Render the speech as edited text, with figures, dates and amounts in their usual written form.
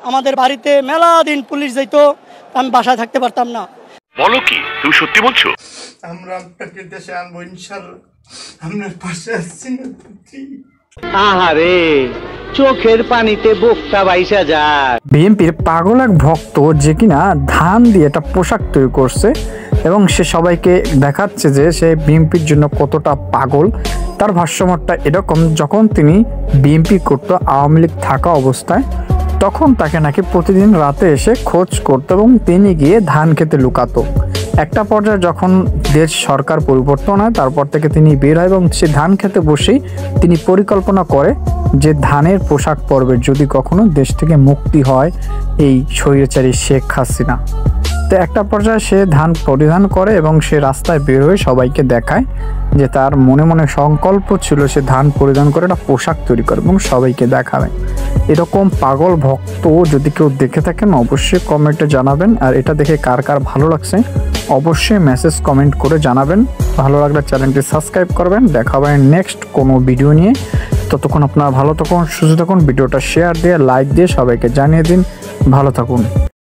আমাদের বাড়িতে মেলা দিন পুলিশ যাইতো, আমি বাসায় থাকতে পারতাম না। বলো কি, তুমি সত্যি বলছো? আমরা আপনাকে দেশে আনবো ইনশাআল্লাহ, আপনার পাশে আছি। আহারে, চোখের পানিতে বুকটা বাইসা যায়। বিএনপির পাগল এক ভক্ত যে কিনা ধান দিয়ে একটা পোশাক তৈরি করছে এবং সে সবাইকে দেখাচ্ছে যে সে বিএনপির জন্য কতটা পাগল। তার ভাষ্যমতটা এরকম, যখন তিনি বিএনপি করত আওয়ামী লীগ থাকা অবস্থায়, তখন তাকে নাকি প্রতিদিন রাতে এসে খোঁজ করতো এবং তিনি গিয়ে ধান খেতে লুকাতো। একটা পর্যায়ে যখন দেশ সরকার পরিবর্তন হয়, তারপর থেকে তিনি বের হয় এবং সে ধান খেতে বসেই তিনি পরিকল্পনা করে যে ধানের পোশাক পরবে যদি কখনো দেশ থেকে মুক্তি হয় এই স্বৈরাচারী শেখ হাসিনা। তো একটা পর্যায়ে সে ধান পরিধান করে এবং সে রাস্তায় বের হয়ে সবাইকে দেখায় যে তার মনে মনে সংকল্প ছিল সে ধান পরিধান করে একটা পোশাক তৈরি করে এবং সবাইকে দেখাবে। এরকম পাগল ভক্ত যদি কেউ দেখে থাকেন অবশ্যই কমেন্টে জানাবেন। আর এটা দেখে কার কার ভালো লাগছে অবশ্যই মেসেজ কমেন্ট করে জানাবেন। ভালো লাগলে চ্যানেলটি সাবস্ক্রাইব করবেন। দেখা হবে নেক্সট কোনো ভিডিও নিয়ে। ততক্ষণ আপনারা ভালো থাকুন, সুস্থ থাকুন। ভিডিওটা শেয়ার দিয়ে লাইক দিয়ে সবাইকে জানিয়ে দিন। ভালো থাকুন।